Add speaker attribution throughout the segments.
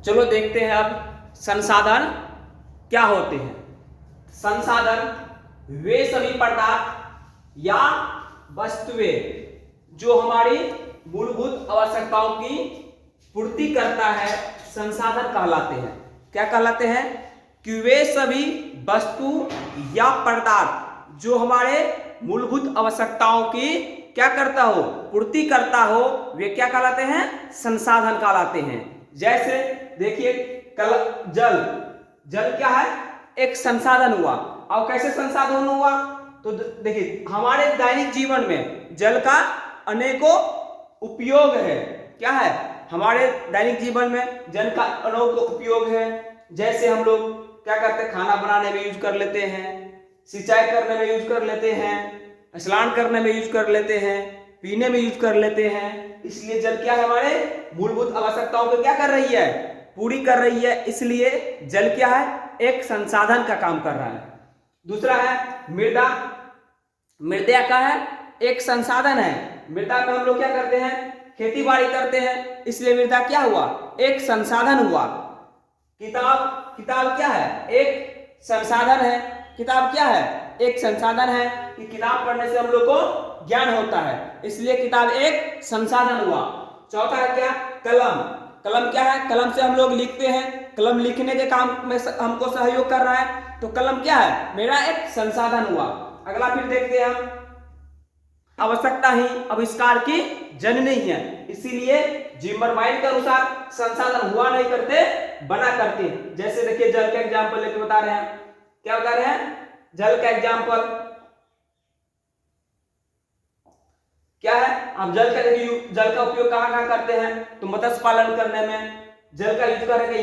Speaker 1: चलो देखते हैं अब संसाधन क्या होते हैं। संसाधन वे सभी पदार्थ या वस्तुएं जो हमारी मूलभूत आवश्यकताओं की पूर्ति करता है, संसाधन कहलाते हैं। क्या कहलाते हैं? कि वे सभी वस्तु या पदार्थ जो हमारे मूलभूत आवश्यकताओं की क्या करता हो, पूर्ति करता हो, वे क्या कहलाते हैं? संसाधन कहलाते हैं। जैसे देखिए जल, जल क्या है? एक संसाधन हुआ। और कैसे संसाधन हुआ? तो देखिए हमारे दैनिक जीवन में जल का अनेकों उपयोग है। क्या है? हमारे दैनिक जीवन में जल का अनेकों उपयोग है। जैसे हम लोग क्या करते हैं? खाना बनाने में यूज कर लेते हैं, सिंचाई करने में यूज कर लेते हैं, स्नान करने में यूज कर लेते हैं, पीने में यूज कर लेते हैं। इसलिए जल क्या है? हमारे मूलभूत आवश्यकताओं को क्या कर रही है? पूरी कर रही है। इसलिए जल क्या है? एक संसाधन का काम कर रहा है। दूसरा है मृदा। मृदा क्या है? एक संसाधन है। मृदा में हम लोग क्या करते हैं? खेती बाड़ी करते हैं। इसलिए मृदा क्या हुआ? एक संसाधन हुआ। किताब, किताब क्या है? एक संसाधन है। किताब क्या है? एक संसाधन है कि किताब पढ़ने से हम लोग को ज्ञान होता है, इसलिए किताब एक संसाधन हुआ। चौथा है क्या? कलम। कलम क्या है? कलम से हम लोग लिखते हैं, कलम लिखने के काम में हमको सहयोग कर रहा है, तो कलम क्या है? मेरा एक संसाधन हुआ। अगला फिर देखते हैं हम, आवश्यकता ही आविष्कार की जननी है। इसीलिए जिम्मरमैन के अनुसार संसाधन हुआ नहीं करते, बना करते। जैसे देखिए जल का एग्जाम्पल लेके बता रहे हैं। क्या बता रहे हैं? जल का एग्जाम्पल क्या है? आप जल का देखिए, जल का उपयोग कहाँ कहाँ करते हैं? तो मत्स्य पालन करने में जल का यूज कर रहे हैं।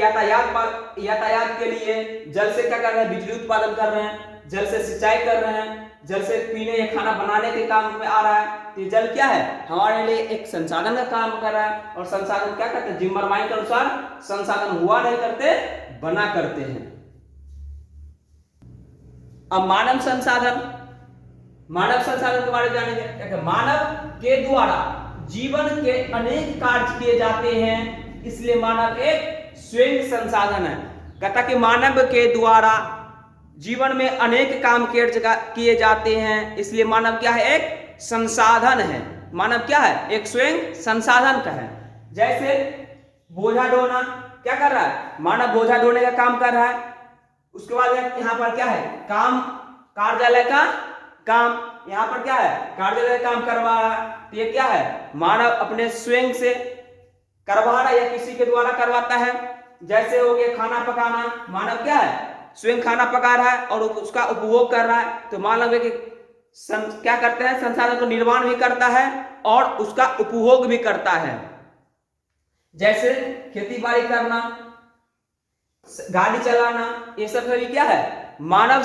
Speaker 1: यातायात के लिए जल से क्या कर रहे हैं? बिजली उत्पादन कर रहे हैं। जल से सिंचाई कर रहे हैं। जल से पीने या खाना बनाने के काम में आ रहा है। तो जल क्या है? हमारे लिए एक संसाधन का काम कर रहा है। और संसाधन क्या करते हैं? जिम्मरमैन के अनुसार संसाधन हुआ नहीं करते, बना करते हैं। अब मानव संसाधन, मानव संसाधन के बारे में जानेंगे। मानव के द्वारा जीवन के अनेक कार्य किए जाते हैं, इसलिए मानव एक स्वयं संसाधन है। कहता कि मानव के द्वारा जीवन में अनेक काम किए जाते हैं, इसलिए मानव क्या है? एक संसाधन है। मानव क्या है? एक स्वयं संसाधन का है। जैसे बोझा ढोना, क्या कर रहा है? मानव बोझा ढोने का काम कर रहा है। उसके बाद यहाँ पर क्या है? काम, कार्यालय का काम। यहाँ पर क्या है? कार्यालय का काम करवा रहा है। तो ये क्या है? मानव अपने स्वयं से करवा रहा है या किसी के द्वारा करवाता है। जैसे हो गया खाना पकाना, मानव क्या है? स्वयं खाना पका रहा है और उसका उपभोग कर रहा है। तो मानव क्या करते हैं? संसाधन को निर्माण भी करता है और उसका उपभोग भी करता है। जैसे खेती बाड़ी करना, गाड़ी चलाना, ये सब सभी क्या है? मानव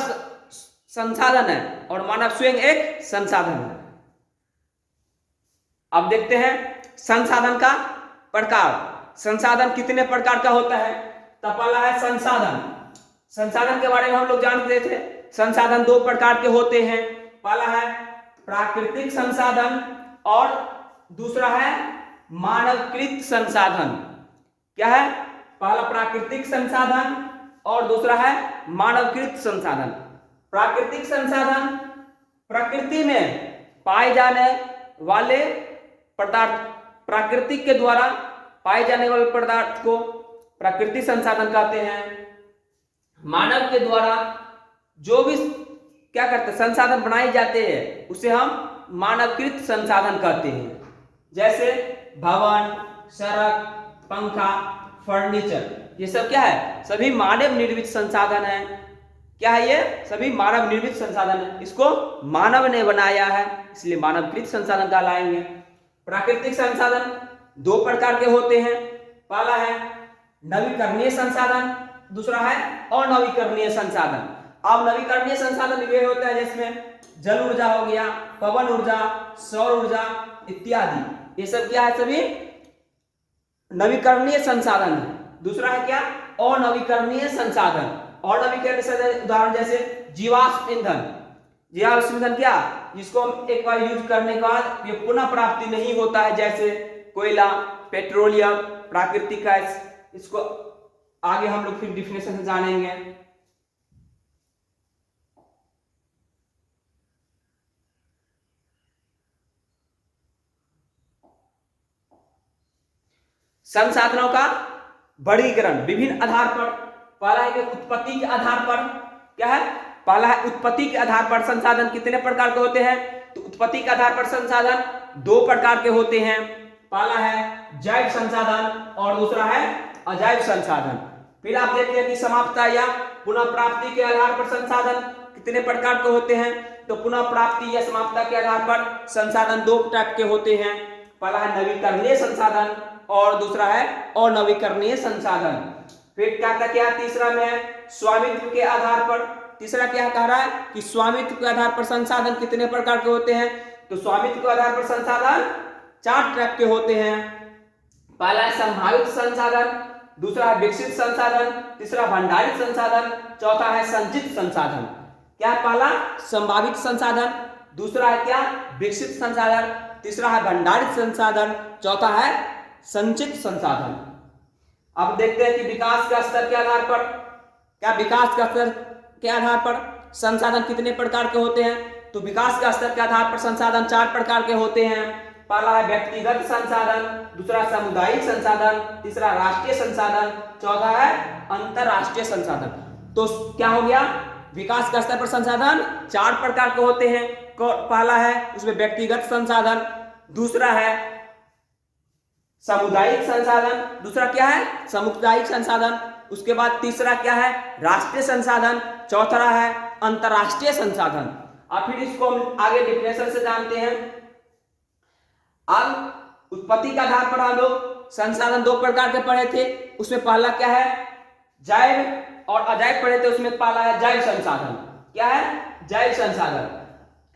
Speaker 1: संसाधन है और मानव स्वयं एक संसाधन है। अब देखते हैं संसाधन का प्रकार। संसाधन कितने प्रकार का होता है? तो पहला है संसाधन। संसाधन के बारे में हम लोग जानते थे। संसाधन दो प्रकार के होते हैं। पहला है प्राकृतिक संसाधन और दूसरा है मानवकृत संसाधन। क्या है? पहला प्राकृतिक संसाधन और दूसरा है मानवकृत संसाधन। प्राकृतिक संसाधन प्रकृति में पाए जाने वाले पदार्थ, प्राकृतिक के द्वारा पाए जाने वाले पदार्थ को प्राकृतिक संसाधन कहते हैं। मानव के द्वारा जो भी क्या करते हैं? संसाधन बनाए जाते हैं, उसे हम मानवकृत संसाधन कहते हैं। जैसे भवन, सड़क, पंखा, फर्नीचर, ये सब क्या है? सभी मानव निर्मित संसाधन है। क्या है? ये सभी मानव निर्मित संसाधन है। इसको मानव ने बनाया है, इसलिए मानवकृत संसाधन कहलाएंगे। प्राकृतिक संसाधन दो प्रकार के होते हैं। पहला है नवीकरणीय संसाधन, दूसरा है अनवीकरणीय संसाधन। अब नवीकरणीय संसाधन वे होते हैं जिसमें जल ऊर्जा हो गया, पवन ऊर्जा, सौर ऊर्जा इत्यादि। ये सब क्या है? सभी नवीकरणीय संसाधन है। दूसरा है क्या? अनवीकरणीय संसाधन। अनवीकरणीय संसाधन उदाहरण जैसे जीवाश्म ईंधन। जीवाश्म ईंधन क्या? जिसको हम एक बार यूज करने के बाद ये पुनः प्राप्ति नहीं होता है। जैसे कोयला, पेट्रोलियम, प्राकृतिक गैस, इसको आगे हम लोग फिर डिफिनेशन जानेंगे। संसाधनों का वर्गीकरण विभिन्न आधार पर। पहला है कि उत्पत्ति के आधार पर। क्या है? पहला है उत्पत्ति के आधार पर संसाधन कितने प्रकार के होते हैं? तो उत्पत्ति के आधार पर संसाधन दो प्रकार के होते हैं। पहला है जैव संसाधन और दूसरा है अजैव संसाधन। फिर आप देखते हैं कि समाप्तता या पुनः प्राप्ति के आधार पर संसाधन कितने प्रकार के होते हैं? तो पुनः प्राप्ति या समाप्तता के आधार पर संसाधन दो टाइप के होते हैं। पहला है नवीकरणीय संसाधन और दूसरा है अनवीकरणीय संसाधन। फिर क्या तीसरा में है स्वामित्व के आधार पर। तीसरा क्या कह रहा है कि स्वामित्व के आधार पर संसाधन कितने प्रकार के होते हैं? तो स्वामित्व के आधार पर संसाधन चार टाइप के होते हैं। पहला है संभावित संसाधन, दूसरा है विकसित संसाधन, तीसरा भंडारित संसाधन, चौथा है संचित संसाधन। क्या है? पहला संभावित संसाधन, दूसरा है क्या विकसित संसाधन, तीसरा है भंडारित संसाधन, चौथा है संचित संसाधन। अब देखते हैं कि विकास के स्तर के आधार पर, क्या विकास के स्तर के आधार पर संसाधन कितने प्रकार के होते हैं? तो विकास के स्तर के आधार पर संसाधन चार प्रकार के होते हैं। पहला है व्यक्तिगत संसाधन, दूसरा सामुदायिक संसाधन, तीसरा राष्ट्रीय संसाधन, चौथा है अंतरराष्ट्रीय संसाधन। तो क्या हो गया? विकास के स्तर पर संसाधन चार प्रकार के होते हैं। पहला है उसमें व्यक्तिगत संसाधन, दूसरा है सामुदायिक संसाधन, दूसरा क्या है सामुदायिक संसाधन, उसके बाद तीसरा क्या है राष्ट्रीय संसाधन, चौथा है अंतरराष्ट्रीय संसाधन। अब फिर इसको हम आगे डिफिनेशन से जानते हैं। अब उत्पत्ति के आधार पर हम लोग संसाधन दो प्रकार के पढ़े थे। उसमें पहला क्या है जैव और अजैव पढ़े थे। उसमें पहला है जैव संसाधन। क्या है? जैव संसाधन।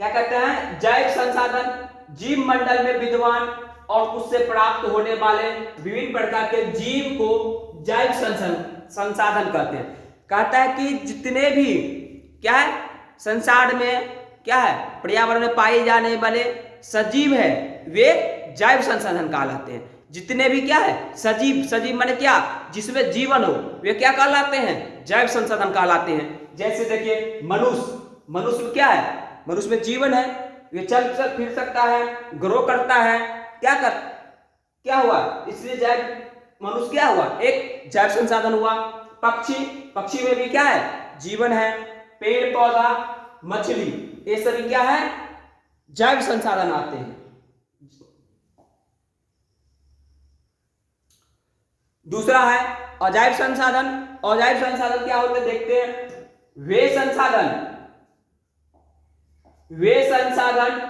Speaker 1: क्या कहते हैं? जैव संसाधन जीव मंडल में विद्यमान और उससे प्राप्त होने वाले विभिन्न प्रकार के जीव को जैव संसाधन कहते हैं। कहता है कि जितने भी क्या है संसार में क्या है पर्यावरण में पाए जाने वाले सजीव है वे जैव संसाधन कहलाते हैं। जितने भी क्या है सजीव, सजीव माने क्या जिसमें जीवन हो, वे क्या कहलाते हैं? जैव संसाधन कहलाते हैं। जैसे देखिए मनुष्य, मनुष्य में क्या है? मनुष्य में जीवन है, वे चल फिर सकता है, ग्रो करता है, क्या हुआ? इसलिए जैव मनुष्य क्या हुआ? एक जैव संसाधन हुआ। पक्षी, पक्षी में भी क्या है जीवन है। पेड़ पौधा मछली ये सभी क्या है जैव संसाधन आते हैं। दूसरा है अजैव संसाधन। अजैव संसाधन क्या होते देखते हैं। वे संसाधन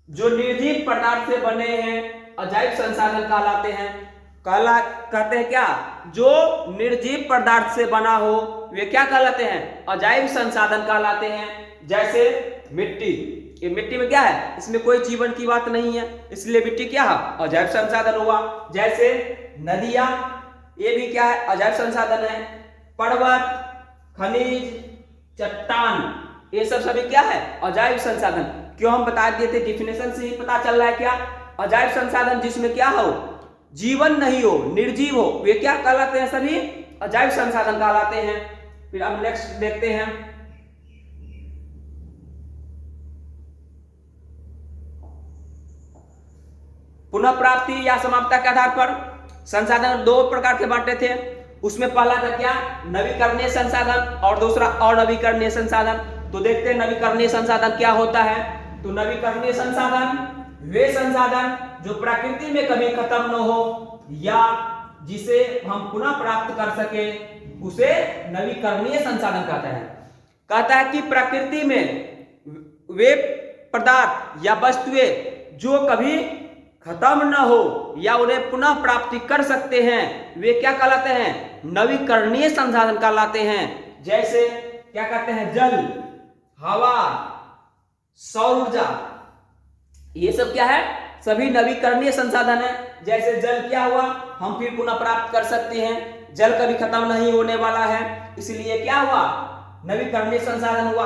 Speaker 1: जो निर्जीव पदार्थ से बने हैं अजैव संसाधन कहलाते हैं। कहते हैं क्या जो निर्जीव पदार्थ से बना हो वे क्या कहलाते हैं? अजैव संसाधन कहलाते हैं। जैसे मिट्टी, ये मिट्टी में क्या है? इसमें कोई जीवन की बात नहीं है, इसलिए मिट्टी क्या है? अजैव संसाधन हुआ। जैसे नदियां, ये भी क्या है? अजैव संसाधन है। पर्वत, खनिज, चट्टान ये सब सभी क्या है? अजैव संसाधन। क्यों हम बता दिए थे, डिफिनेशन से ही पता चल रहा है क्या अजैव संसाधन जिसमें क्या हो जीवन नहीं हो, निर्जीव हो, वे क्या कहलाते हैं? सभी अजैव संसाधन कहलाते हैं। फिर अब नेक्स्ट देखते हैं पुनः प्राप्ति या समाप्तता के आधार पर संसाधन दो प्रकार के बांटे थे। उसमें पहला था क्या नवीकरणीय संसाधन और दूसरा अनवीकरणीय संसाधन। तो देखते हैं नवीकरणीय संसाधन क्या होता है। तो नवीकरणीय संसाधन वे संसाधन जो प्रकृति में कभी खत्म न हो या जिसे हम पुनः प्राप्त कर सके उसे नवीकरणीय संसाधन कहते हैं। कहता है कि प्रकृति में वे पदार्थ या वस्तुएं जो कभी खत्म न हो या उन्हें पुनः प्राप्ति कर सकते हैं वे क्या कहलाते हैं? नवीकरणीय संसाधन कहलाते हैं। जैसे क्या कहते हैं जल, हवा, सौर ऊर्जा, ये सब क्या है? सभी नवीकरणीय संसाधन है। जैसे जल क्या हुआ हम फिर पुनः प्राप्त कर सकते हैं, जल कभी खत्म नहीं होने वाला है, इसलिए क्या हुआ नवीकरणीय संसाधन हुआ।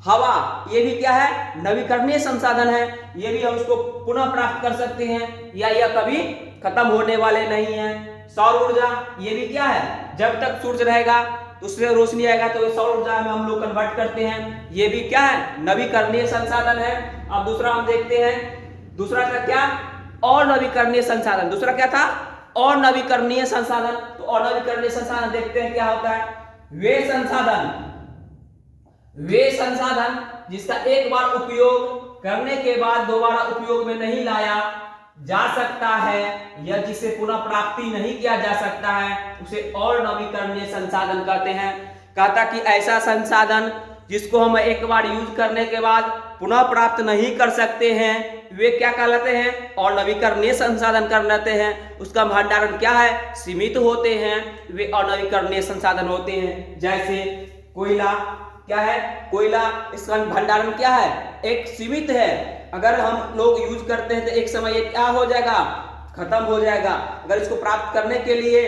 Speaker 1: हवा ये भी क्या है? नवीकरणीय संसाधन है, ये भी हम उसको पुनः प्राप्त कर सकते हैं या यह कभी खत्म होने वाले नहीं है। सौर ऊर्जा, ये भी क्या है, जब तक सूरज रहेगा तो उससे रोशनी आएगा तो ये सौर ऊर्जा में हम लोग कन्वर्ट करते हैं, ये भी क्या है, नवीकरणीय संसाधन है। अब दूसरा हम देखते हैं, दूसरा था क्या, और नवीकरणीय संसाधन। दूसरा क्या था, और नवीकरणीय संसाधन। तो और नवीकरणीय संसाधन देखते हैं क्या होता है, वे संसाधन जिसका एक बार उपयोग करने के बाद दोबारा उपयोग में नहीं लाया जा सकता है या जिसे पुनः प्राप्ति नहीं किया जा सकता है, उसे और नवीकरणीय संसाधन कहते हैं। कहता कि ऐसा संसाधन जिसको हम एक बार यूज करने के बाद पुनः प्राप्त नहीं कर सकते हैं, वे क्या कहलाते हैं, और नवीकरणीय संसाधन कहलाते हैं। उसका भंडारण क्या है, सीमित होते हैं, वे अनवीकरणीय संसाधन होते हैं। जैसे कोयला, क्या है, कोयला, इसका भंडारण क्या है, एक सीमित है। अगर हम लोग यूज करते हैं तो एक समय ये क्या हो जाएगा, खत्म हो जाएगा। अगर इसको प्राप्त करने के लिए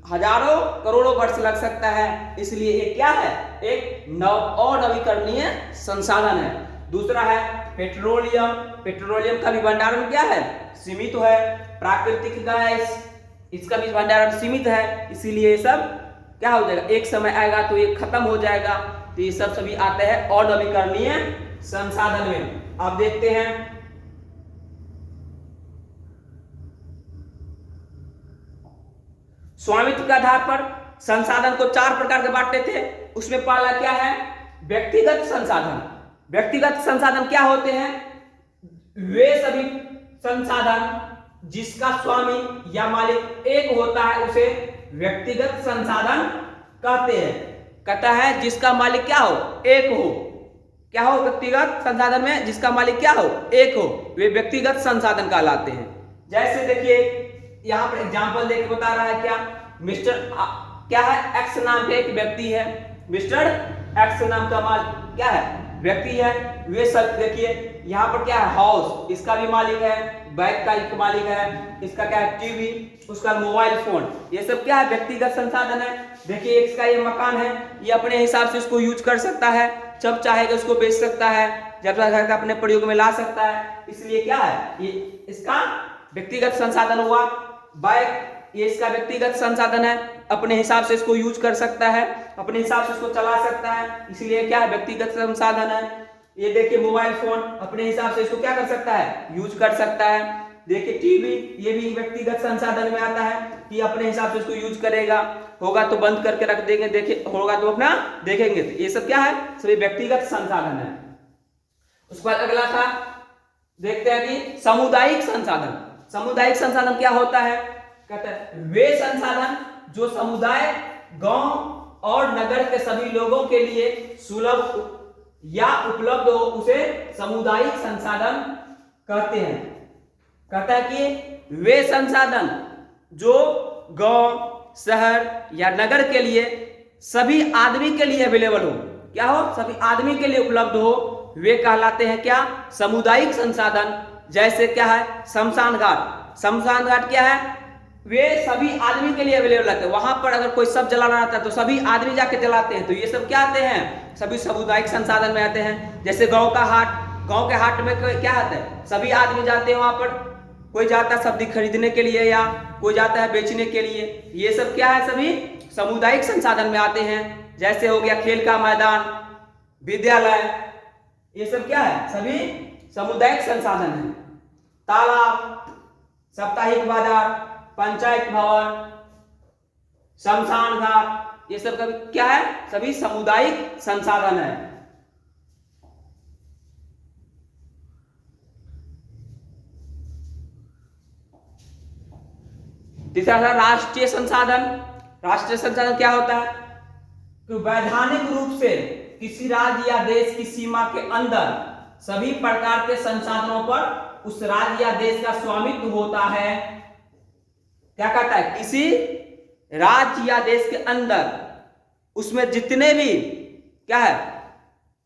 Speaker 1: हजारों करोड़ों वर्ष लग सकता है, इसलिए ये क्या है, एक अनवीकरणीय संसाधन है। दूसरा है पेट्रोलियम। पेट्रोलियम का भी भंडारण क्या है, सीमित है। प्राकृतिक गैस, इसका भी भंडारण सीमित है, इसीलिए सब क्या हो जाएगा, एक समय आएगा तो ये खत्म हो जाएगा। तो ये सब सभी आते हैं अनवीकरणीय संसाधन में। आप देखते हैं स्वामित्व के आधार पर संसाधन को 4 प्रकार के बांटते थे। उसमें पहला क्या है, व्यक्तिगत संसाधन। व्यक्तिगत संसाधन क्या होते हैं, वे सभी संसाधन जिसका स्वामी या मालिक एक होता है उसे व्यक्तिगत संसाधन कहते हैं। कहता है जिसका मालिक क्या हो, एक हो। क्या हो, व्यक्तिगत संसाधन में जिसका मालिक क्या हो, एक हो, वे व्यक्तिगत संसाधन कहलाते हैं। जैसे देखिए यहाँ पर एग्जांपल देके बता रहा है, क्या मिस्टर क्या है, एक्स नाम के एक व्यक्ति है, मिस्टर एक्स नाम का मालिक क्या है, व्यक्ति है। वे सब देखिए यहाँ पर क्या है, हाउस, इसका भी मालिक है, बैग का एक मालिक है, इसका क्या है, टीवी, उसका मोबाइल फोन, ये सब क्या है, व्यक्तिगत संसाधन है। देखिए इसका ये मकान है, ये अपने हिसाब से इसको यूज कर सकता है, जब चाहेगा उसको बेच सकता है, जब चाहेगा अपने प्रयोग में ला सकता है, इसलिए क्या है, ये इसका व्यक्तिगत संसाधन हुआ। बैग, ये इसका व्यक्तिगत संसाधन है, अपने हिसाब से इसको यूज कर सकता है, अपने हिसाब से इसको चला सकता है, इसलिए क्या है, व्यक्तिगत संसाधन है। ये देखिए मोबाइल फोन, अपने हिसाब से इसको क्या कर सकता है, यूज कर सकता है। देखिए टीवी, ये भी व्यक्तिगत संसाधन में आता है कि अपने हिसाब से इसको यूज करेगा, होगा तो बंद करके रख देंगे, देखे होगा तो अपना देखेंगे। तो ये सब क्या है, सभी व्यक्तिगत संसाधन है। उसके बाद अगला था, देखते हैं कि सामुदायिक संसाधन। सामुदायिक संसाधन क्या होता है, कहता है वे संसाधन जो समुदाय, गांव और नगर के सभी लोगों के लिए सुलभ या उपलब्ध हो, उसे सामुदायिक संसाधन कहते हैं। कहता है कि वे संसाधन जो गांव, शहर या नगर के लिए सभी आदमी के लिए अवेलेबल हो, क्या हो, सभी आदमी के लिए उपलब्ध हो, वे कहलाते हैं क्या, सामुदायिक संसाधन। जैसे क्या है, शमशान घाट। शमशान घाट क्या है, वे सभी आदमी के लिए अवेलेबल रहते हैं। वहां पर अगर कोई सब जलाना रहता है तो सभी आदमी जाके जलाते हैं, तो ये सब क्या आते हैं, सभी सामुदायिक संसाधन में आते हैं। जैसे गांव का हाट, गांव के हाट में क्या आता है, सभी आदमी जाते हैं वहां पर, कोई जाता है सब्जी खरीदने के लिए या कोई जाता है बेचने के लिए, ये सब क्या है, सभी सामुदायिक संसाधन में आते हैं। जैसे हो गया खेल का मैदान, विद्यालय, ये सब क्या है, सभी सामुदायिक संसाधन है। तालाब, साप्ताहिक बाजार, पंचायत भवन, शमशान घाट, ये सब क्या है, सभी सामुदायिक संसाधन है। तीसरा था राष्ट्रीय संसाधन। राष्ट्रीय संसाधन क्या होता है कि वैधानिक रूप से किसी राज्य या देश की सीमा के अंदर सभी प्रकार के संसाधनों पर उस राज्य या देश का स्वामित्व होता है। क्या कहता है, किसी राज्य या देश के अंदर उसमें जितने भी क्या है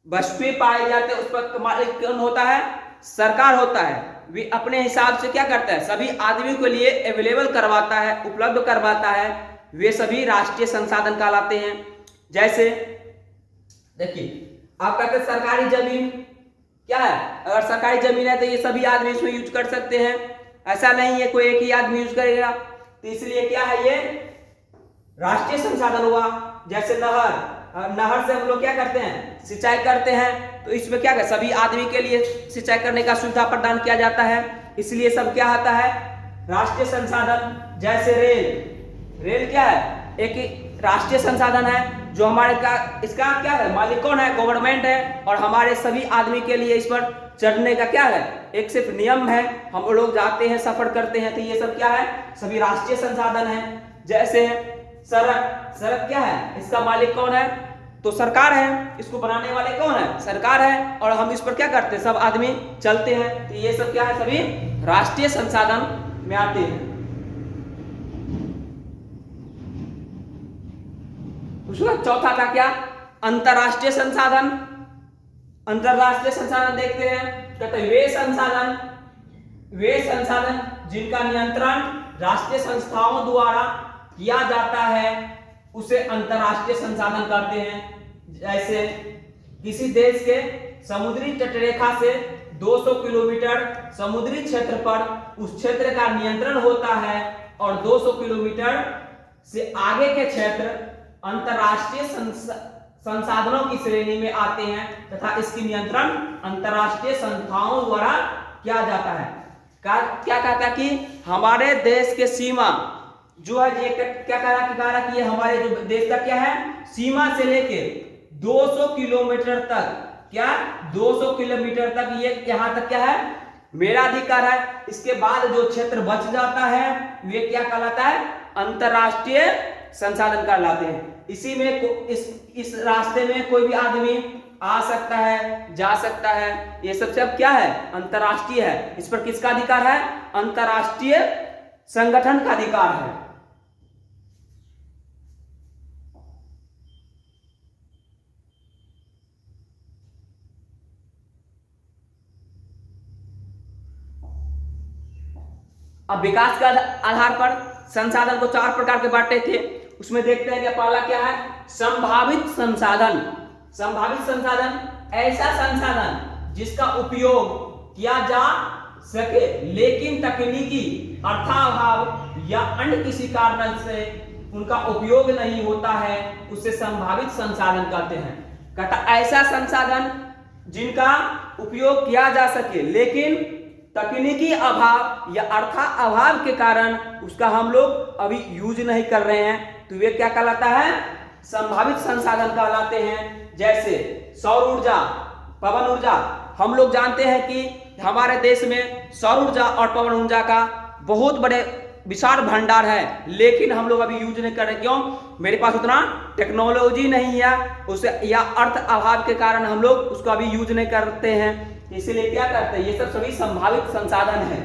Speaker 1: वस्तुएं पाए जाते हैं उस पर मालिक कौन होता है, सरकार होता है। वे अपने हिसाब से क्या करता है, सभी आदमियों के लिए अवेलेबल करवाता है, उपलब्ध करवाता है, वे सभी राष्ट्रीय संसाधन कहलाते हैं। जैसे देखिए आप कहते हैं सरकारी जमीन क्या है, अगर सरकारी जमीन है तो ये सभी आदमी इसमें यूज कर सकते हैं, ऐसा नहीं है कोई एक ही आदमी यूज करेगा। तो इसलिए क्या है ये राष्ट्रीय संसाधन हुआ। जैसे नहर से हम लोग क्या करते हैं, सिंचाई करते हैं, तो इसमें क्या है सभी आदमी के लिए सिंचाई करने का सुविधा प्रदान किया जाता है, इसलिए सब क्या आता है राष्ट्रीय संसाधन। जैसे रेल क्या है, एक राष्ट्रीय संसाधन है जो हमारे का इसका क्या है मालिक कौन है, गवर्नमेंट है, और हमारे सभी आदमी के लिए इस पर चढ़ने का क्या है एक सिर्फ नियम है, हम लोग जाते हैं सफर करते हैं, तो ये सब क्या है सभी राष्ट्रीय संसाधन है। जैसे सड़क क्या है, इसका मालिक कौन है, तो सरकार है, इसको बनाने वाले कौन है, सरकार है, और हम इस पर क्या करते हैं सब आदमी चलते हैं, तो ये सब क्या है सभी राष्ट्रीय संसाधन में आते हैं। उसका चौथा था क्या, अंतरराष्ट्रीय संसाधन। अंतरराष्ट्रीय संसाधन देखते हैं, कहते हैं वे संसाधन जिनका नियंत्रण राष्ट्रीय संस्थाओं द्वारा किया जाता है उसे अंतरराष्ट्रीय संसाधन कहते हैं। जैसे किसी देश के समुद्री तटरेखा से 200 किलोमीटर समुद्री क्षेत्र पर उस क्षेत्र का नियंत्रण होता है, और 200 किलोमीटर से आगे के क्षेत्र अंतरराष्ट्रीय संसाधनों की श्रेणी में आते हैं, तथा इसकी नियंत्रण अंतरराष्ट्रीय संस्थाओं द्वारा किया जाता है। क्या कहता है कि हमारे देश के सीमा जो है ये क्या कह रहा कि ये हमारे जो देश का क्या है सीमा से लेके 200 किलोमीटर तक, क्या 200 किलोमीटर तक ये यहाँ तक क्या है मेरा अधिकार है। इसके बाद जो क्षेत्र बच जाता है वे क्या कहलाता है अंतरराष्ट्रीय संसाधन कहलाते हैं। इसी में इस रास्ते में कोई भी आदमी आ सकता है, जा सकता है, ये सब क्या है अंतरराष्ट्रीय है। इस पर किसका अधिकार है, अंतरराष्ट्रीय संगठन का अधिकार है। अब विकास के आधार पर संसाधन को 4 प्रकार के बांटे थे, उसमें देखते हैं कि पहला क्या है संभावित संसाधन। संभावित संसाधन ऐसा संसाधन जिसका उपयोग किया जा सके लेकिन तकनीकी अर्थाभाव या अन्य किसी कारण से उनका उपयोग नहीं होता है, उसे संभावित संसाधन कहते हैं। कहता ऐसा संसाधन जिनका उपयोग किया जा सके लेकिन तकनीकी अभाव या अर्था अभाव के कारण उसका हम लोग अभी यूज नहीं कर रहे हैं, तो वे क्या कहलाता है संभावित संसाधन कहलाते हैं। जैसे सौर ऊर्जा, पवन ऊर्जा, हम लोग जानते हैं कि हमारे देश में सौर ऊर्जा और पवन ऊर्जा का बहुत बड़े विशाल भंडार है, लेकिन हम लोग अभी यूज नहीं कर रहे। क्यों? मेरे पास उतना टेक्नोलॉजी नहीं है उसे, या अर्थ अभाव के कारण हम लोग उसको अभी यूज नहीं करते हैं, इसीलिए क्या करते हैं ये सब सभी संभावित संसाधन है।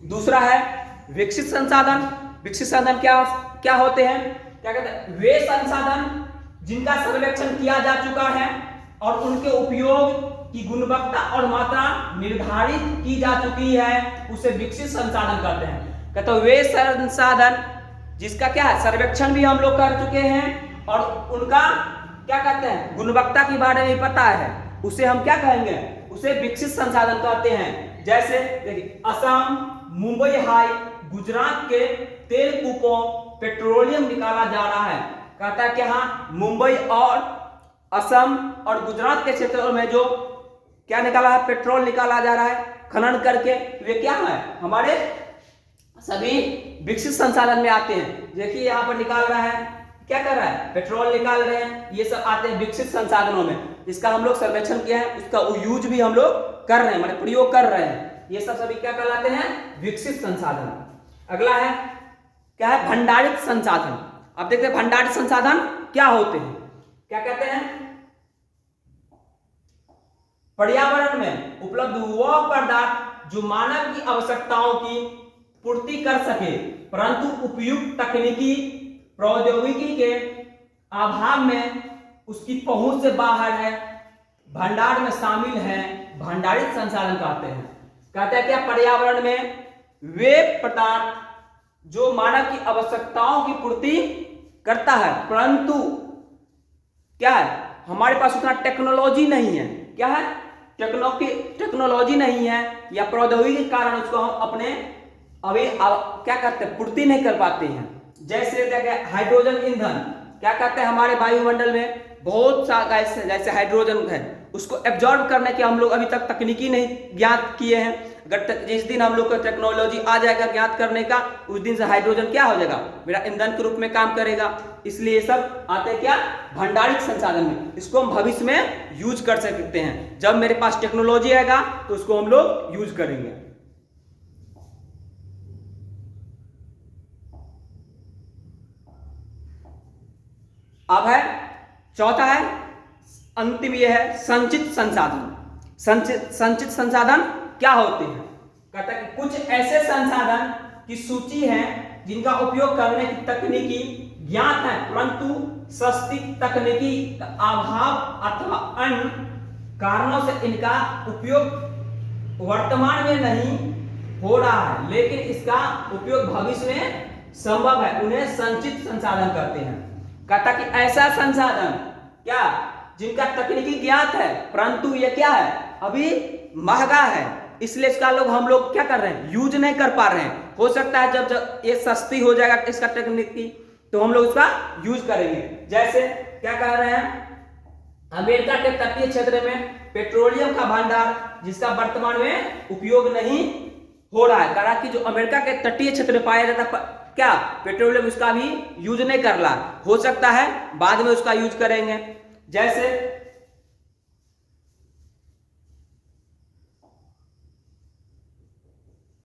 Speaker 1: दूसरा है विकसित संसाधन। विकसित संसाधन क्या होते हैं, क्या कहते हैं वे संसाधन जिनका सर्वेक्षण किया जा चुका है और उनके उपयोग की गुणवत्ता और मात्रा निर्धारित की जा चुकी है, उसे विकसित संसाधन कहते हैं। कहते हैं वे संसाधन जिसका क्या है सर्वेक्षण भी हम लोग कर चुके हैं और उनका क्या कहते हैं गुणवत्ता के बारे में पता है, उसे हम क्या कहेंगे उसे विकसित संसाधन कहते हैं। जैसे देखिए असम, मुंबई हाई, गुजरात के तेल कूपों पेट्रोलियम निकाला जा रहा है। कहता है कि हाँ मुंबई और असम और गुजरात के क्षेत्रों में जो क्या निकाला है पेट्रोल निकाला जा रहा है खनन करके, वे क्या है हमारे सभी विकसित संसाधन में आते हैं। देखिए यहाँ पर निकाल रहा है, क्या कर रहा है पेट्रोल निकाल रहे हैं, ये सब आते हैं विकसित संसाधनों में। इसका हम लोग सर्वेक्षण किया है, उसका यूज भी हम लोग कर रहे हैं, मतलब प्रयोग कर रहे हैं। ये सब सभी क्या कहलाते हैं विकसित संसाधन। अगला है क्या है भंडारित संसाधन। अब देखते हैं भंडारित संसाधन क्या होते हैं। क्या कहते हैं पर्यावरण में उपलब्ध वह पदार्थ जो मानव की आवश्यकताओं की पूर्ति कर सके परंतु उपयुक्त तकनीकी प्रौद्योगिकी के अभाव में उसकी पहुंच से बाहर है, भंडार में शामिल है, भंडारित संसाधन कहते हैं। कहते हैं क्या पर्यावरण में वे पदार्थ जो मानव की आवश्यकताओं की पूर्ति करता है परंतु क्या है हमारे पास उतना टेक्नोलॉजी नहीं है, क्या है टेक्नोलॉजी नहीं है या प्रौद्योगिकी के कारण उसको हम अपने क्या करते हैं, पूर्ति नहीं कर पाते हैं। जैसे देखिए हाइड्रोजन ईंधन, क्या कहते हैं, हमारे वायुमंडल में बहुत सा गैस है, जैसे हाइड्रोजन है, उसको एब्जॉर्ब करने के हम लोग अभी तक तकनीकी नहीं ज्ञात किए हैं। अगर जिस दिन हम लोग को टेक्नोलॉजी आ जाएगा ज्ञात करने का, उस दिन से हाइड्रोजन क्या हो जाएगा, मेरा ईंधन के रूप में काम करेगा। इसलिए ये सब आते हैं क्या, भंडारित संसाधन में। इसको हम भविष्य में यूज कर सकते हैं। जब मेरे पास टेक्नोलॉजी आएगा तो उसको हम लोग यूज करेंगे। अब है चौथा है, अंतिम ये है संचित संसाधन। संचित संसाधन क्या होते हैं, कहता है कि कुछ ऐसे संसाधन की सूची है जिनका उपयोग करने की तकनीकी ज्ञात है, परंतु सस्ती तकनीकी अभाव अथवा अन्य कारणों से इनका उपयोग वर्तमान में नहीं हो रहा है, लेकिन इसका उपयोग भविष्य में संभव है। उन्हें संचित संसाधन कहते हैं। कहता कि ऐसा संसाधन क्या जिनका तकनीकी ज्ञात है, परंतु ये क्या है, अभी महंगा है, इसलिए इसका हम लोग क्या कर रहे हैं, यूज नहीं कर पा रहे हैं। हो सकता है जब ये सस्ती हो जाएगा इसका तकनीकी, तो हम लोग इसका यूज करेंगे। जैसे क्या कह रहे हैं, अमेरिका के तटीय क्षेत्र में पेट्रोलियम का भंडार जिसका वर्तमान में उपयोग नहीं हो रहा है। कहा कि जो अमेरिका के तटीय क्षेत्र में पाया जाता क्या पेट्रोलियम, उसका भी यूज नहीं कर रहा, हो सकता है बाद में उसका यूज करेंगे। जैसे